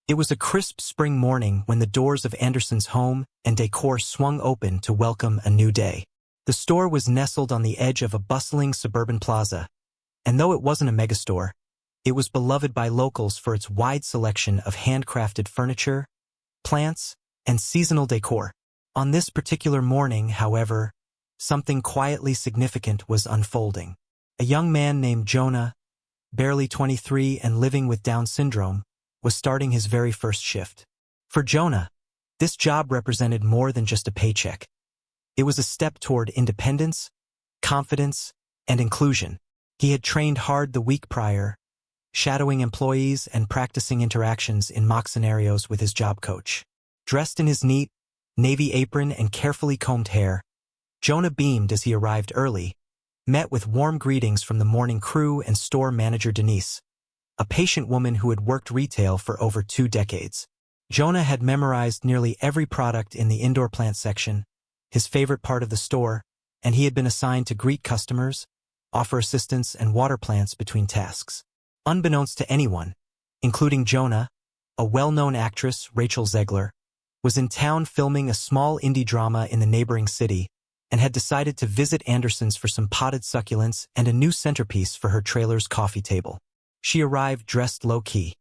It was a crisp spring morning when the doors of Anderson's home and Decor swung open to welcome a new day. The store was nestled on the edge of a bustling suburban plaza, and though it wasn't a megastore, it was beloved by locals for its wide selection of handcrafted furniture, plants, and seasonal decor. On this particular morning, however, something quietly significant was unfolding. A young man named Jonah, barely 23 and living with Down syndrome, was starting his very first shift. For Jonah, this job represented more than just a paycheck. It was a step toward independence, confidence, and inclusion. He had trained hard the week prior, shadowing employees and practicing interactions in mock scenarios with his job coach. Dressed in his neat, navy apron and carefully combed hair, Jonah beamed as he arrived early, met with warm greetings from the morning crew and store manager Denise, a patient woman who had worked retail for over 2 decades. Jonah had memorized nearly every product in the indoor plant section, his favorite part of the store, and he had been assigned to greet customers, offer assistance, and water plants between tasks. Unbeknownst to anyone, including Jonah, a well-known actress, Rachel Zegler, was in town filming a small indie drama in the neighboring city and had decided to visit Anderson's for some potted succulents and a new centerpiece for her trailer's coffee table. She arrived dressed low-key.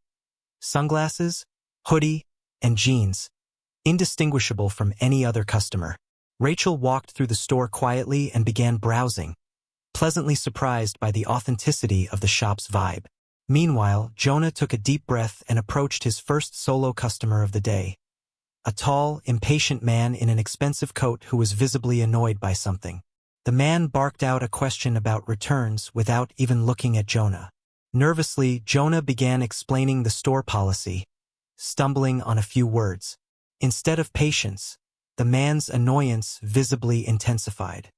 Sunglasses, hoodie, and jeans, indistinguishable from any other customer. Rachel walked through the store quietly and began browsing, pleasantly surprised by the authenticity of the shop's vibe. Meanwhile, Jonah took a deep breath and approached his first solo customer of the day. A tall, impatient man in an expensive coat who was visibly annoyed by something. The man barked out a question about returns without even looking at Jonah. Nervously, Jonah began explaining the store policy, stumbling on a few words. Instead of patience, the man's annoyance visibly intensified.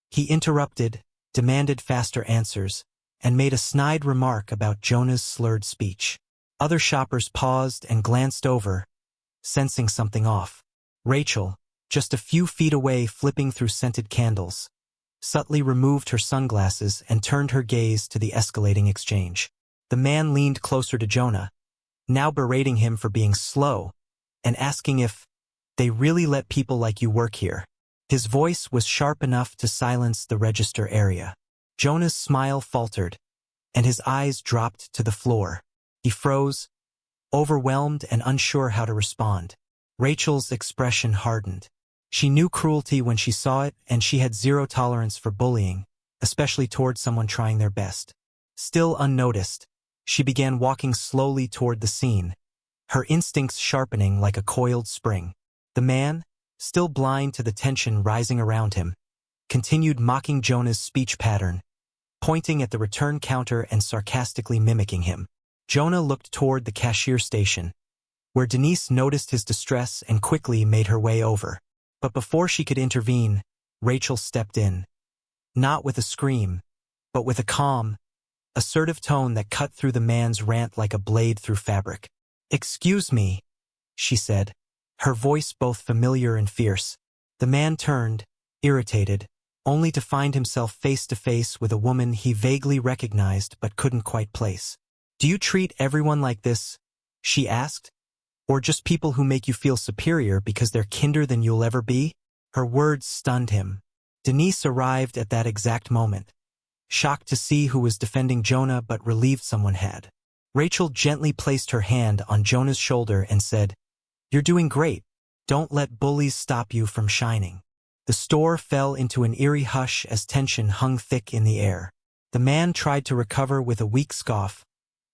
He interrupted, demanded faster answers, and made a snide remark about Jonah's slurred speech. Other shoppers paused and glanced over, sensing something off. Rachel, just a few feet away flipping through scented candles, subtly removed her sunglasses and turned her gaze to the escalating exchange. The man leaned closer to Jonah, now berating him for being slow, and asking if they really let people like you work here. His voice was sharp enough to silence the register area. Jonah's smile faltered, and his eyes dropped to the floor. He froze, overwhelmed and unsure how to respond. Rachel's expression hardened. She knew cruelty when she saw it, and she had zero tolerance for bullying, especially toward someone trying their best. Still unnoticed, she began walking slowly toward the scene, her instincts sharpening like a coiled spring. The man, still blind to the tension rising around him, continued mocking Jonah's speech pattern, pointing at the return counter and sarcastically mimicking him. Jonah looked toward the cashier station, where Denise noticed his distress and quickly made her way over. But before she could intervene, Rachel stepped in. Not with a scream, but with a calm, assertive tone that cut through the man's rant like a blade through fabric. "Excuse me," she said, her voice both familiar and fierce. The man turned, irritated, only to find himself face to face with a woman he vaguely recognized but couldn't quite place. "Do you treat everyone like this?" she asked. "Or just people who make you feel superior because they're kinder than you'll ever be?" Her words stunned him. Denise arrived at that exact moment, shocked to see who was defending Jonah but relieved someone had. Rachel gently placed her hand on Jonah's shoulder and said, "You're doing great. Don't let bullies stop you from shining." The store fell into an eerie hush as tension hung thick in the air. The man tried to recover with a weak scoff,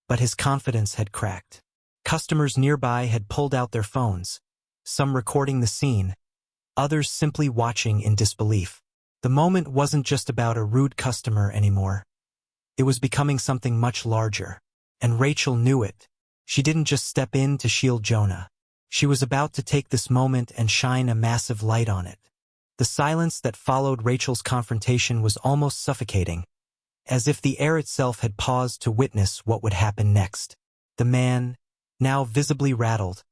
but his confidence had cracked. Customers nearby had pulled out their phones, some recording the scene, others simply watching in disbelief. The moment wasn't just about a rude customer anymore. It was becoming something much larger, and Rachel knew it. She didn't just step in to shield Jonah. She was about to take this moment and shine a massive light on it. The silence that followed Rachel's confrontation was almost suffocating, as if the air itself had paused to witness what would happen next. The man, now visibly rattled,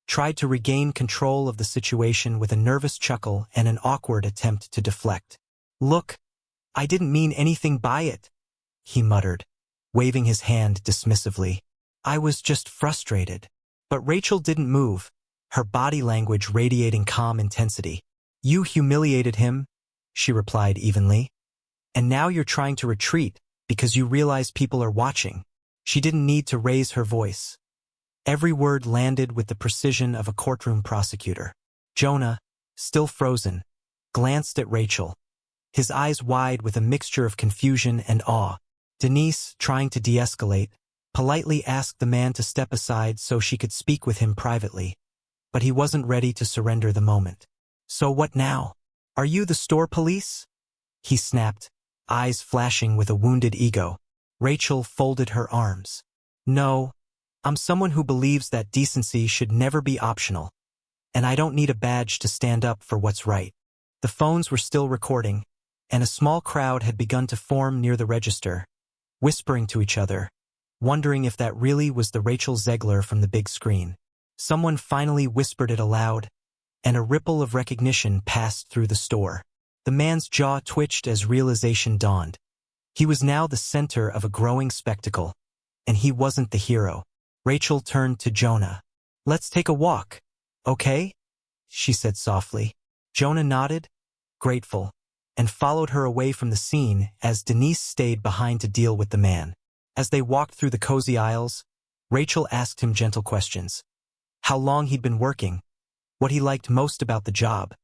tried to regain control of the situation with a nervous chuckle and an awkward attempt to deflect. "Look, I didn't mean anything by it," he muttered, waving his hand dismissively. "I was just frustrated." But Rachel didn't move, her body language radiating calm intensity. "You humiliated him," she replied evenly. "And now you're trying to retreat because you realize people are watching." She didn't need to raise her voice. Every word landed with the precision of a courtroom prosecutor. Jonah, still frozen, glanced at Rachel, his eyes wide with a mixture of confusion and awe. Denise, trying to de-escalate, politely asked the man to step aside so she could speak with him privately. But he wasn't ready to surrender the moment. "So what now? Are you the store police?" he snapped, eyes flashing with a wounded ego. Rachel folded her arms. "No, I'm someone who believes that decency should never be optional, and I don't need a badge to stand up for what's right." The phones were still recording, and a small crowd had begun to form near the register, whispering to each other, wondering if that really was the Rachel Zegler from the big screen. Someone finally whispered it aloud, and a ripple of recognition passed through the store. The man's jaw twitched as realization dawned. He was now the center of a growing spectacle, and he wasn't the hero. Rachel turned to Jonah. "Let's take a walk, okay?" she said softly. Jonah nodded, grateful, and followed her away from the scene as Denise stayed behind to deal with the man. As they walked through the cozy aisles, Rachel asked him gentle questions. How long he'd been working, what he liked most about the job,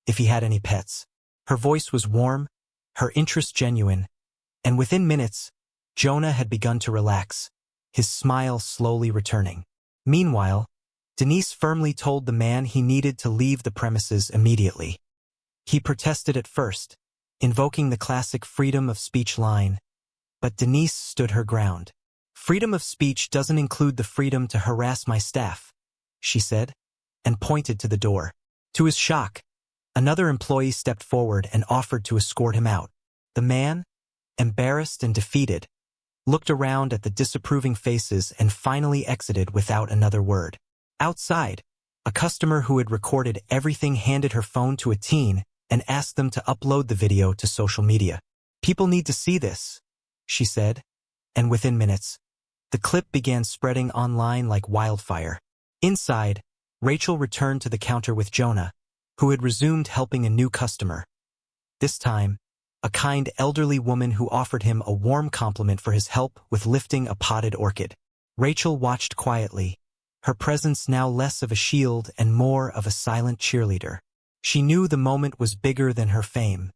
if he had any pets. Her voice was warm, her interest genuine, and within minutes, Jonah had begun to relax, his smile slowly returning. Meanwhile, Denise firmly told the man he needed to leave the premises immediately. He protested at first, invoking the classic freedom of speech line, but Denise stood her ground. "Freedom of speech doesn't include the freedom to harass my staff," she said, and pointed to the door. To his shock, another employee stepped forward and offered to escort him out. The man, embarrassed and defeated, looked around at the disapproving faces and finally exited without another word. Outside, a customer who had recorded everything handed her phone to a teen and asked them to upload the video to social media. "People need to see this," she said, and within minutes, the clip began spreading online like wildfire. Inside, Rachel returned to the counter with Jonah, who had resumed helping a new customer. This time, a kind elderly woman who offered him a warm compliment for his help with lifting a potted orchid. Rachel watched quietly, her presence now less of a shield and more of a silent cheerleader. She knew the moment was bigger than her fame.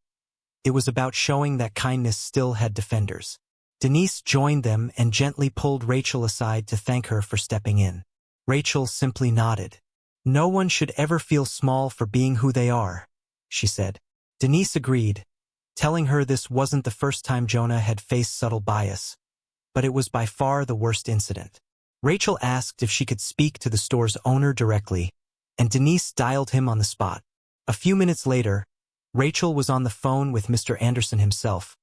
It was about showing that kindness still had defenders. Denise joined them and gently pulled Rachel aside to thank her for stepping in. Rachel simply nodded. "No one should ever feel small for being who they are," she said. Denise agreed, telling her this wasn't the first time Jonah had faced subtle bias, but it was by far the worst incident. Rachel asked if she could speak to the store's owner directly, and Denise dialed him on the spot. A few minutes later, Rachel was on the phone with Mr. Anderson himself,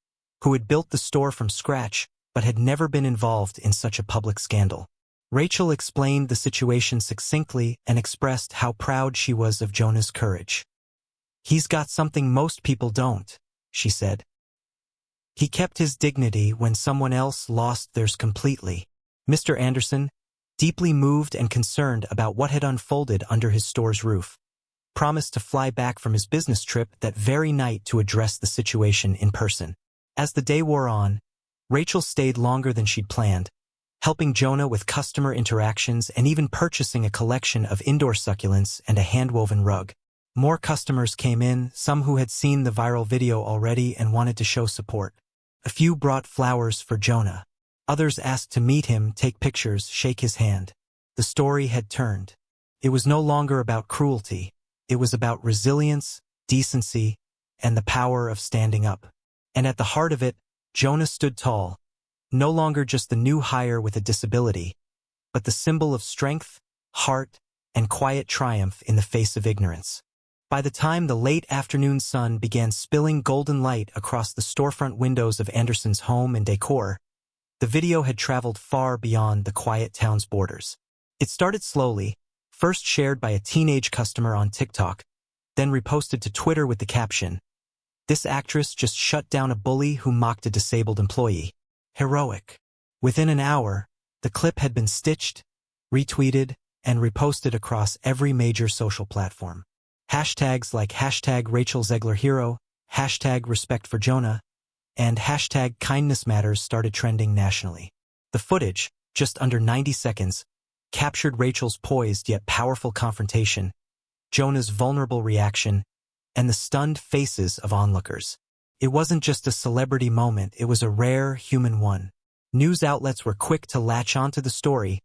who had built the store from scratch but had never been involved in such a public scandal. Rachel explained the situation succinctly and expressed how proud she was of Jonah's courage. "He's got something most people don't," she said. "He kept his dignity when someone else lost theirs completely." Mr. Anderson, deeply moved and concerned about what had unfolded under his store's roof, promised to fly back from his business trip that very night to address the situation in person. As the day wore on, Rachel stayed longer than she'd planned, helping Jonah with customer interactions and even purchasing a collection of indoor succulents and a hand-woven rug. More customers came in, some who had seen the viral video already and wanted to show support. A few brought flowers for Jonah. Others asked to meet him, take pictures, shake his hand. The story had turned. It was no longer about cruelty. It was about resilience, decency, and the power of standing up. And at the heart of it, Jonah stood tall, no longer just the new hire with a disability, but the symbol of strength, heart, and quiet triumph in the face of ignorance. By the time the late afternoon sun began spilling golden light across the storefront windows of Anderson's home and Decor, the video had traveled far beyond the quiet town's borders. It started slowly, first shared by a teenage customer on TikTok, then reposted to Twitter with the caption, "This actress just shut down a bully who mocked a disabled employee. Heroic." Within an hour, the clip had been stitched, retweeted, and reposted across every major social platform. Hashtags like hashtag Rachel Zegler Hero, hashtag Respect for Jonah, and hashtag Kindness Matters started trending nationally. The footage, just under 90 seconds, captured Rachel's poised yet powerful confrontation, Jonah's vulnerable reaction, and the stunned faces of onlookers. It wasn't just a celebrity moment, it was a rare human one. News outlets were quick to latch onto the story,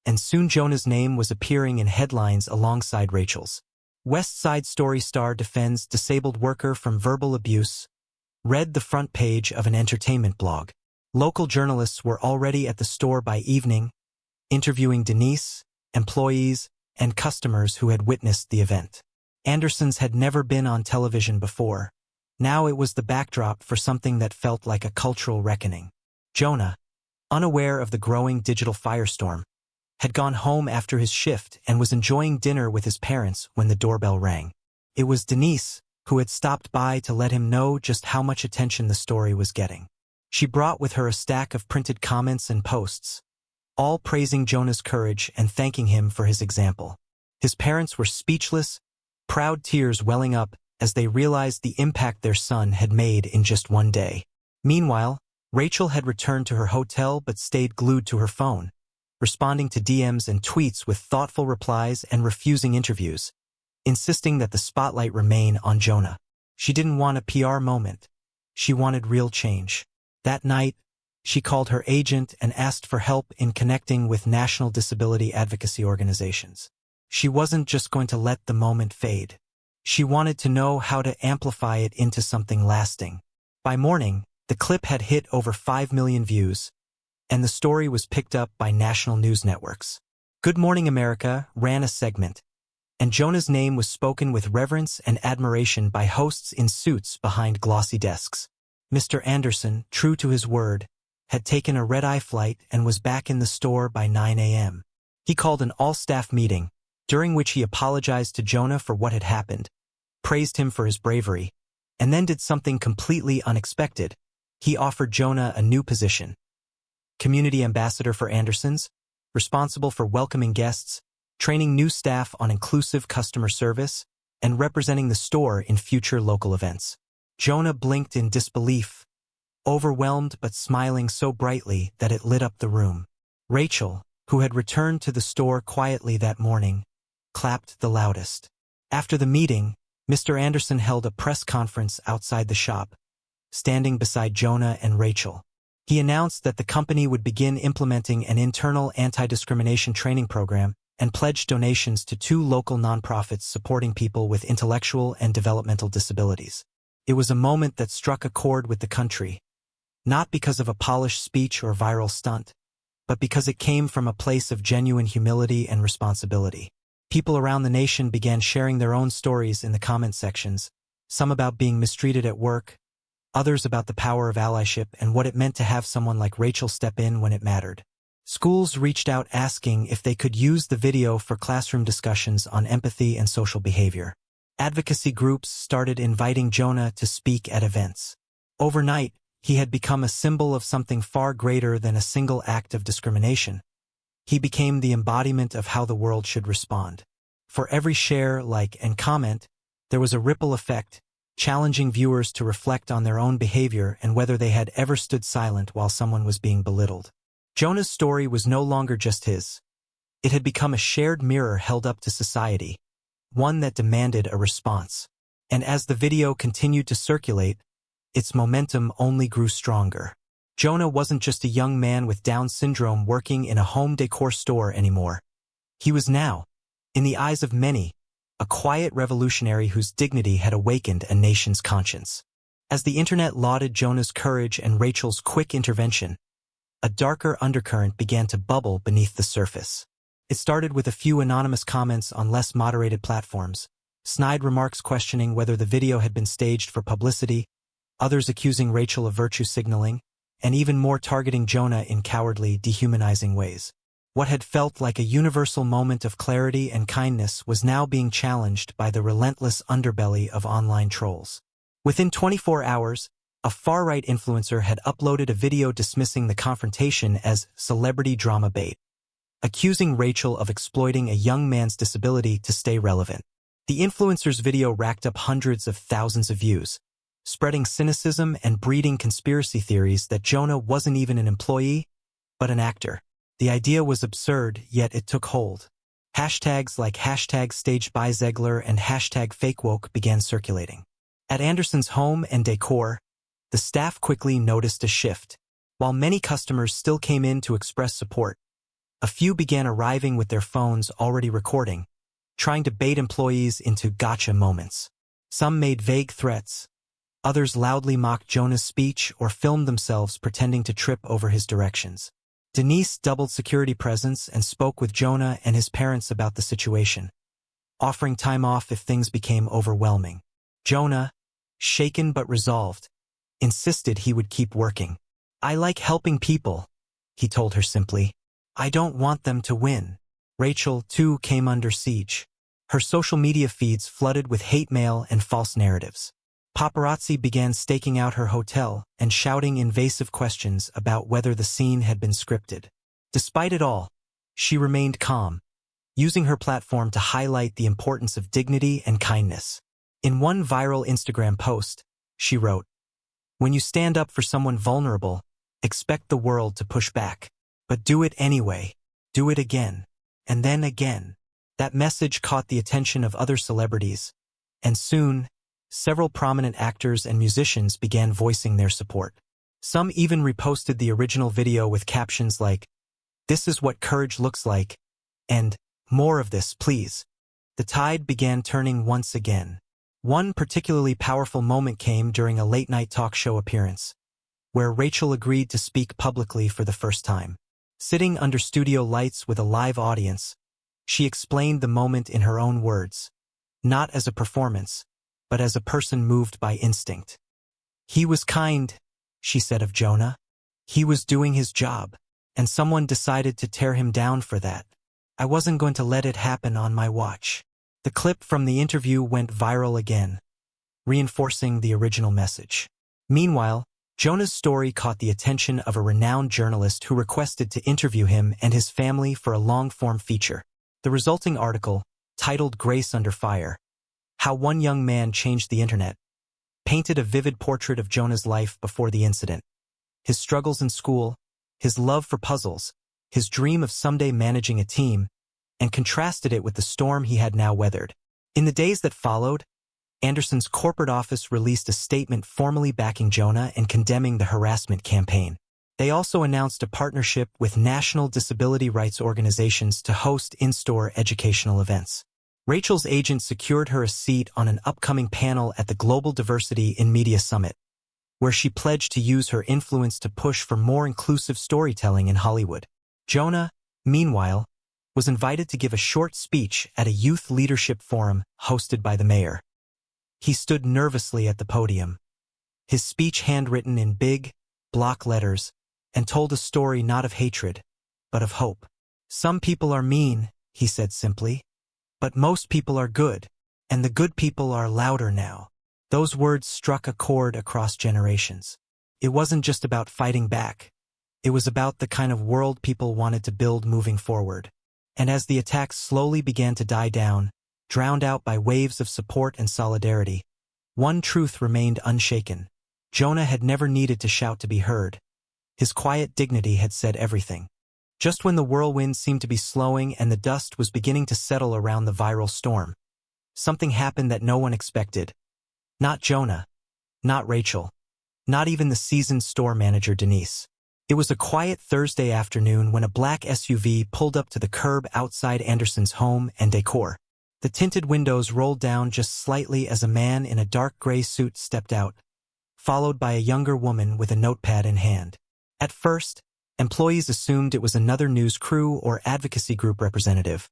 and soon Jonah's name was appearing in headlines alongside Rachel's. West Side Story star defends disabled worker from verbal abuse, read the front page of an entertainment blog. Local journalists were already at the store by evening, interviewing Denise, employees, and customers who had witnessed the event. Andersons had never been on television before. Now it was the backdrop for something that felt like a cultural reckoning. Jonah, unaware of the growing digital firestorm, had gone home after his shift and was enjoying dinner with his parents when the doorbell rang. It was Denise, who had stopped by to let him know just how much attention the story was getting. She brought with her a stack of printed comments and posts, all praising Jonah's courage and thanking him for his example. His parents were speechless, proud tears welling up as they realized the impact their son had made in just one day. Meanwhile, Rachel had returned to her hotel but stayed glued to her phone, responding to DMs and tweets with thoughtful replies and refusing interviews, insisting that the spotlight remain on Jonah. She didn't want a PR moment. She wanted real change. That night, she called her agent and asked for help in connecting with national disability advocacy organizations. She wasn't just going to let the moment fade. She wanted to know how to amplify it into something lasting. By morning, the clip had hit over 5 million views, and the story was picked up by national news networks. Good Morning America ran a segment, and Jonah's name was spoken with reverence and admiration by hosts in suits behind glossy desks. Mr. Anderson, true to his word, had taken a red-eye flight and was back in the store by 9 a.m. He called an all-staff meeting, during which he apologized to Jonah for what had happened, praised him for his bravery, and then did something completely unexpected. He offered Jonah a new position. Community ambassador for Andersons, responsible for welcoming guests, training new staff on inclusive customer service, and representing the store in future local events. Jonah blinked in disbelief, overwhelmed but smiling so brightly that it lit up the room. Rachel, who had returned to the store quietly that morning, clapped the loudest. After the meeting, Mr. Anderson held a press conference outside the shop, standing beside Jonah and Rachel. He announced that the company would begin implementing an internal anti-discrimination training program and pledged donations to 2 local nonprofits supporting people with intellectual and developmental disabilities. It was a moment that struck a chord with the country, not because of a polished speech or viral stunt, but because it came from a place of genuine humility and responsibility. People around the nation began sharing their own stories in the comment sections, some about being mistreated at work, others about the power of allyship and what it meant to have someone like Rachel step in when it mattered. Schools reached out asking if they could use the video for classroom discussions on empathy and social behavior. Advocacy groups started inviting Jonah to speak at events. Overnight, he had become a symbol of something far greater than a single act of discrimination. He became the embodiment of how the world should respond. For every share, like, and comment, there was a ripple effect, challenging viewers to reflect on their own behavior and whether they had ever stood silent while someone was being belittled. Jonah's story was no longer just his. It had become a shared mirror held up to society, one that demanded a response. And as the video continued to circulate, its momentum only grew stronger. Jonah wasn't just a young man with Down syndrome working in a home decor store anymore. He was now, in the eyes of many, a quiet revolutionary whose dignity had awakened a nation's conscience. As the internet lauded Jonah's courage and Rachel's quick intervention, a darker undercurrent began to bubble beneath the surface. It started with a few anonymous comments on less moderated platforms, snide remarks questioning whether the video had been staged for publicity, others accusing Rachel of virtue signaling, and even more targeting Jonah in cowardly, dehumanizing ways. What had felt like a universal moment of clarity and kindness was now being challenged by the relentless underbelly of online trolls. Within 24 hours, a far-right influencer had uploaded a video dismissing the confrontation as celebrity drama bait. accusing Rachel of exploiting a young man's disability to stay relevant. The influencer's video racked up hundreds of thousands of views, spreading cynicism and breeding conspiracy theories that Jonah wasn't even an employee, but an actor. The idea was absurd, yet it took hold. Hashtags like #StagedByZegler and #FakeWoke began circulating. At Anderson's home and Decor, the staff quickly noticed a shift. While many customers still came in to express support, a few began arriving with their phones already recording, trying to bait employees into gotcha moments. Some made vague threats. Others loudly mocked Jonah's speech or filmed themselves pretending to trip over his directions. Denise doubled security presence and spoke with Jonah and his parents about the situation, offering time off if things became overwhelming. Jonah, shaken but resolved, insisted he would keep working. "I like helping people," he told her simply. "I don't want them to win." Rachel, too, came under siege. Her social media feeds flooded with hate mail and false narratives. Paparazzi began staking out her hotel and shouting invasive questions about whether the scene had been scripted. Despite it all, she remained calm, using her platform to highlight the importance of dignity and kindness. In one viral Instagram post, she wrote, "When you stand up for someone vulnerable, expect the world to push back. But do it anyway. Do it again. And then again." That message caught the attention of other celebrities, and soon, several prominent actors and musicians began voicing their support. Some even reposted the original video with captions like, "This is what courage looks like," and "More of this, please." The tide began turning once again. One particularly powerful moment came during a late-night talk show appearance, where Rachel agreed to speak publicly for the first time. Sitting under studio lights with a live audience, she explained the moment in her own words, not as a performance, but as a person moved by instinct. "He was kind," she said of Jonah. "He was doing his job, and someone decided to tear him down for that. I wasn't going to let it happen on my watch." The clip from the interview went viral again, reinforcing the original message. Meanwhile, Jonah's story caught the attention of a renowned journalist who requested to interview him and his family for a long-form feature. The resulting article, titled "Grace Under Fire: How One Young Man Changed the Internet," painted a vivid portrait of Jonah's life before the incident. His struggles in school, his love for puzzles, his dream of someday managing a team, and contrasted it with the storm he had now weathered. In the days that followed, Anderson's corporate office released a statement formally backing Jonah and condemning the harassment campaign. They also announced a partnership with national disability rights organizations to host in-store educational events. Rachel's agent secured her a seat on an upcoming panel at the Global Diversity in Media Summit, where she pledged to use her influence to push for more inclusive storytelling in Hollywood. Jonah, meanwhile, was invited to give a short speech at a youth leadership forum hosted by the mayor. He stood nervously at the podium, his speech handwritten in big, block letters, and told a story not of hatred, but of hope. "Some people are mean," he said simply, "but most people are good, and the good people are louder now." Those words struck a chord across generations. It wasn't just about fighting back. It was about the kind of world people wanted to build moving forward. And as the attacks slowly began to die down, drowned out by waves of support and solidarity, one truth remained unshaken. Jonah had never needed to shout to be heard. His quiet dignity had said everything. Just when the whirlwind seemed to be slowing and the dust was beginning to settle around the viral storm, something happened that no one expected. Not Jonah, not Rachel, not even the seasoned store manager Denise. It was a quiet Thursday afternoon when a black SUV pulled up to the curb outside Anderson's home and Decor. The tinted windows rolled down just slightly as a man in a dark gray suit stepped out, followed by a younger woman with a notepad in hand. At first, employees assumed it was another news crew or advocacy group representative,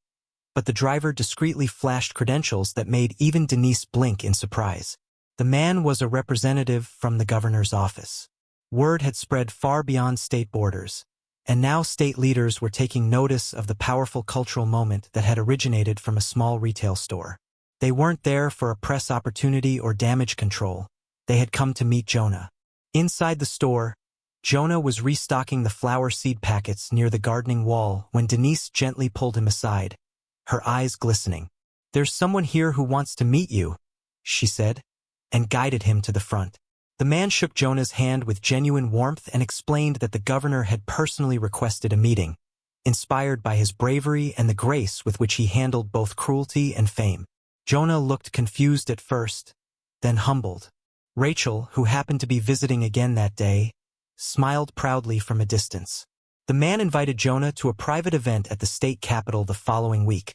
but the driver discreetly flashed credentials that made even Denise blink in surprise. The man was a representative from the governor's office. Word had spread far beyond state borders, and now state leaders were taking notice of the powerful cultural moment that had originated from a small retail store. They weren't there for a press opportunity or damage control. They had come to meet Jonah. Inside the store, Jonah was restocking the flower seed packets near the gardening wall when Denise gently pulled him aside, her eyes glistening. "There's someone here who wants to meet you," she said, and guided him to the front. The man shook Jonah's hand with genuine warmth and explained that the governor had personally requested a meeting, inspired by his bravery and the grace with which he handled both cruelty and fame. Jonah looked confused at first, then humbled. Rachel, who happened to be visiting again that day, smiled proudly from a distance. The man invited Jonah to a private event at the state capitol the following week,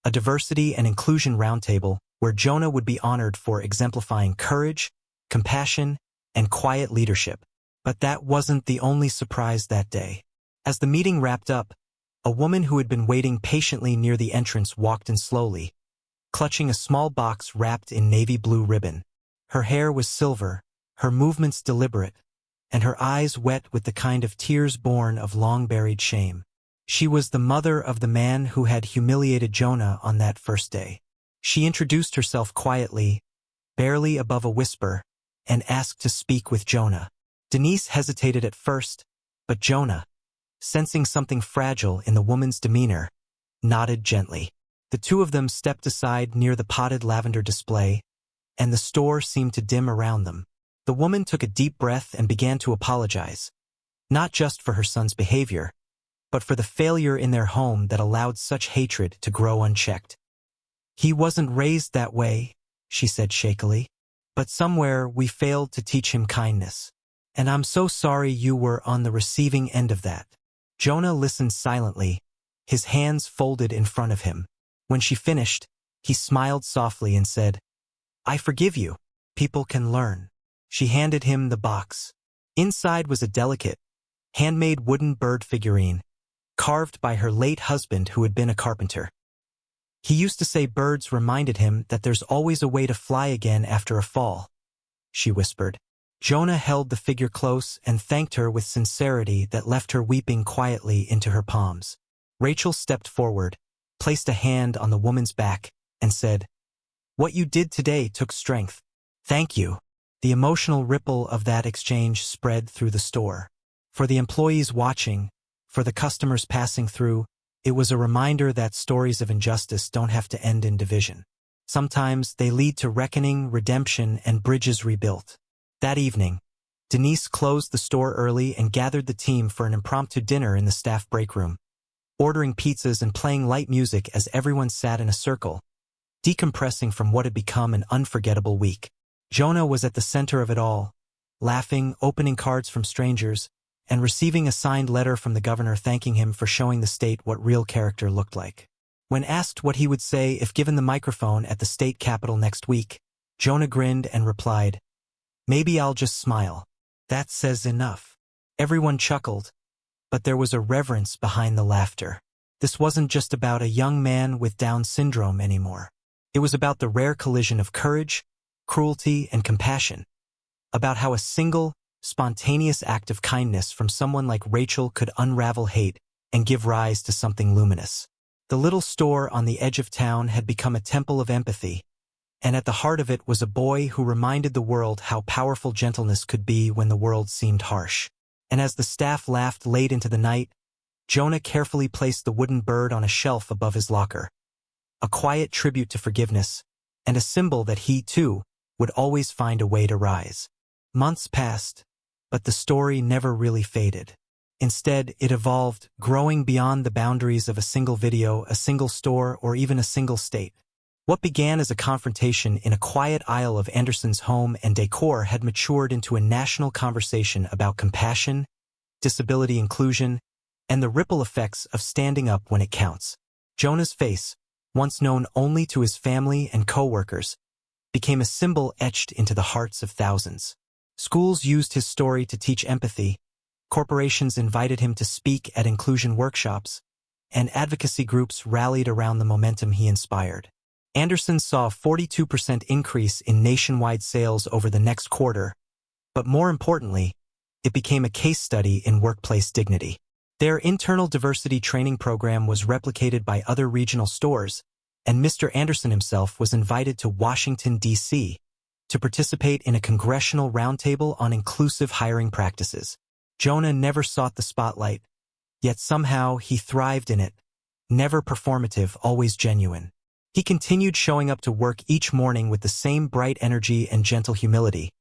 a diversity and inclusion roundtable where Jonah would be honored for exemplifying courage, compassion, and quiet leadership. But that wasn't the only surprise that day. As the meeting wrapped up, a woman who had been waiting patiently near the entrance walked in slowly, clutching a small box wrapped in navy blue ribbon. Her hair was silver, her movements deliberate, and her eyes wet with the kind of tears born of long-buried shame. She was the mother of the man who had humiliated Jonah on that first day. She introduced herself quietly, barely above a whisper, and asked to speak with Jonah. Denise hesitated at first, but Jonah, sensing something fragile in the woman's demeanor, nodded gently. The two of them stepped aside near the potted lavender display, and the store seemed to dim around them. The woman took a deep breath and began to apologize, not just for her son's behavior, but for the failure in their home that allowed such hatred to grow unchecked. "He wasn't raised that way," she said shakily, "but somewhere we failed to teach him kindness. And I'm so sorry you were on the receiving end of that." Jonah listened silently, his hands folded in front of him. When she finished, he smiled softly and said, "I forgive you. People can learn." She handed him the box. Inside was a delicate, handmade wooden bird figurine, carved by her late husband who had been a carpenter. He used to say birds reminded him that there's always a way to fly again after a fall, she whispered. Jonah held the figure close and thanked her with sincerity that left her weeping quietly into her palms. Rachel stepped forward, placed a hand on the woman's back, and said, "What you did today took strength. Thank you." The emotional ripple of that exchange spread through the store. For the employees watching, for the customers passing through, it was a reminder that stories of injustice don't have to end in division. Sometimes they lead to reckoning, redemption, and bridges rebuilt. That evening, Denise closed the store early and gathered the team for an impromptu dinner in the staff break room, ordering pizzas and playing light music as everyone sat in a circle, decompressing from what had become an unforgettable week. Jonah was at the center of it all, laughing, opening cards from strangers, and receiving a signed letter from the governor thanking him for showing the state what real character looked like. When asked what he would say if given the microphone at the state capitol next week, Jonah grinned and replied, "Maybe I'll just smile. That says enough." Everyone chuckled, but there was a reverence behind the laughter. This wasn't just about a young man with Down syndrome anymore. It was about the rare collision of courage, cruelty, and compassion, about how a single, spontaneous act of kindness from someone like Rachel could unravel hate and give rise to something luminous. The little store on the edge of town had become a temple of empathy, and at the heart of it was a boy who reminded the world how powerful gentleness could be when the world seemed harsh. And as the staff laughed late into the night, Jonah carefully placed the wooden bird on a shelf above his locker, a quiet tribute to forgiveness, and a symbol that he, too, would always find a way to rise. Months passed, but the story never really faded. Instead, it evolved, growing beyond the boundaries of a single video, a single store, or even a single state. What began as a confrontation in a quiet aisle of Anderson's home and Decor had matured into a national conversation about compassion, disability inclusion, and the ripple effects of standing up when it counts. Jonah's face, once known only to his family and co-workers, became a symbol etched into the hearts of thousands. Schools used his story to teach empathy, corporations invited him to speak at inclusion workshops, and advocacy groups rallied around the momentum he inspired. Anderson saw a 42% increase in nationwide sales over the next quarter, but more importantly, it became a case study in workplace dignity. Their internal diversity training program was replicated by other regional stores, and Mr. Anderson himself was invited to Washington, D.C., to participate in a congressional roundtable on inclusive hiring practices. Jonah never sought the spotlight, yet somehow he thrived in it. Never performative, always genuine. He continued showing up to work each morning with the same bright energy and gentle humility,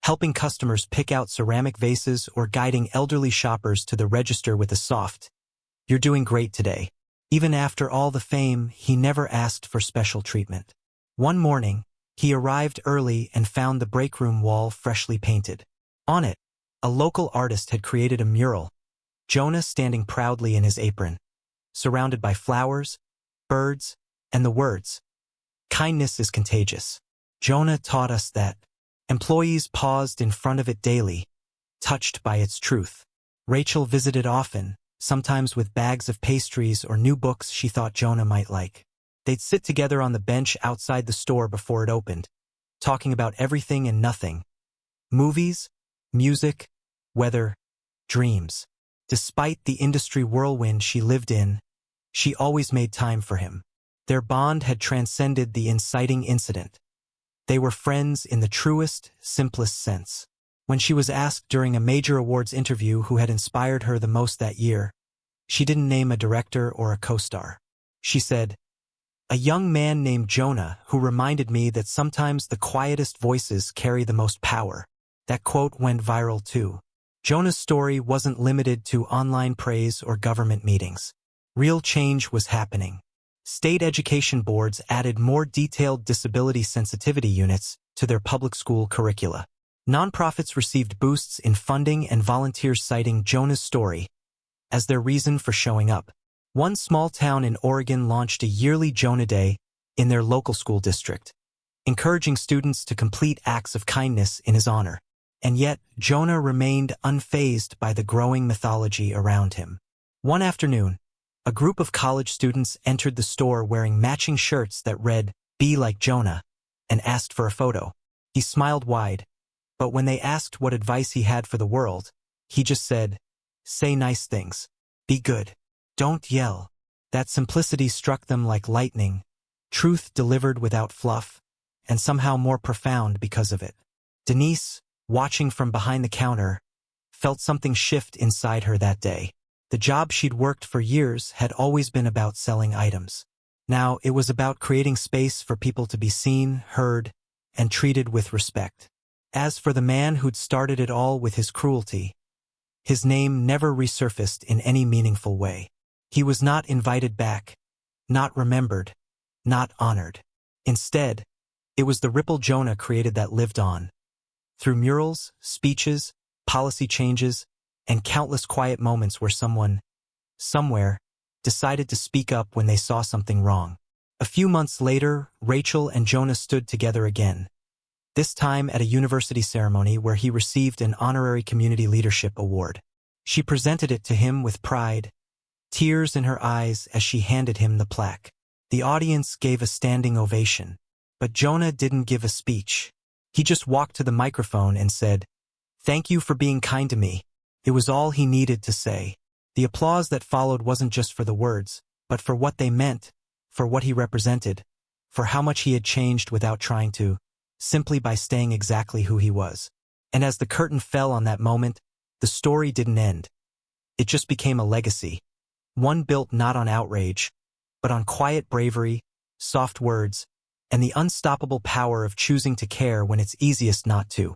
helping customers pick out ceramic vases or guiding elderly shoppers to the register with a soft, "You're doing great today." Even after all the fame, he never asked for special treatment. One morning, he arrived early and found the break room wall freshly painted. On it, a local artist had created a mural, Jonah standing proudly in his apron, surrounded by flowers, birds, and the words, "Kindness is contagious." Jonah taught us that. Employees paused in front of it daily, touched by its truth. Rachel visited often, sometimes with bags of pastries or new books she thought Jonah might like. They'd sit together on the bench outside the store before it opened, talking about everything and nothing. Movies, music, weather, dreams. Despite the industry whirlwind she lived in, she always made time for him. Their bond had transcended the inciting incident. They were friends in the truest, simplest sense. When she was asked during a major awards interview who had inspired her the most that year, she didn't name a director or a co-star. She said, "A young man named Jonah who reminded me that sometimes the quietest voices carry the most power." That quote went viral too. Jonah's story wasn't limited to online praise or government meetings. Real change was happening. State education boards added more detailed disability sensitivity units to their public school curricula. Nonprofits received boosts in funding and volunteers citing Jonah's story as their reason for showing up. One small town in Oregon launched a yearly Jonah Day in their local school district, encouraging students to complete acts of kindness in his honor. And yet, Jonah remained unfazed by the growing mythology around him. One afternoon, a group of college students entered the store wearing matching shirts that read, "Be like Jonah," and asked for a photo. He smiled wide, but when they asked what advice he had for the world, he just said, "Say nice things. Be good. Don't yell." That simplicity struck them like lightning, truth delivered without fluff, and somehow more profound because of it. Denise, watching from behind the counter, felt something shift inside her that day. The job she'd worked for years had always been about selling items. Now it was about creating space for people to be seen, heard, and treated with respect. As for the man who'd started it all with his cruelty, his name never resurfaced in any meaningful way. He was not invited back, not remembered, not honored. Instead, it was the ripple Jonah created that lived on. Through murals, speeches, policy changes, and countless quiet moments where someone, somewhere, decided to speak up when they saw something wrong. A few months later, Rachel and Jonah stood together again, this time at a university ceremony where he received an honorary community leadership award. She presented it to him with pride, tears in her eyes as she handed him the plaque. The audience gave a standing ovation, but Jonah didn't give a speech. He just walked to the microphone and said, "Thank you for being kind to me." It was all he needed to say. The applause that followed wasn't just for the words, but for what they meant, for what he represented, for how much he had changed without trying to, simply by staying exactly who he was. And as the curtain fell on that moment, the story didn't end. It just became a legacy, one built not on outrage, but on quiet bravery, soft words, and the unstoppable power of choosing to care when it's easiest not to.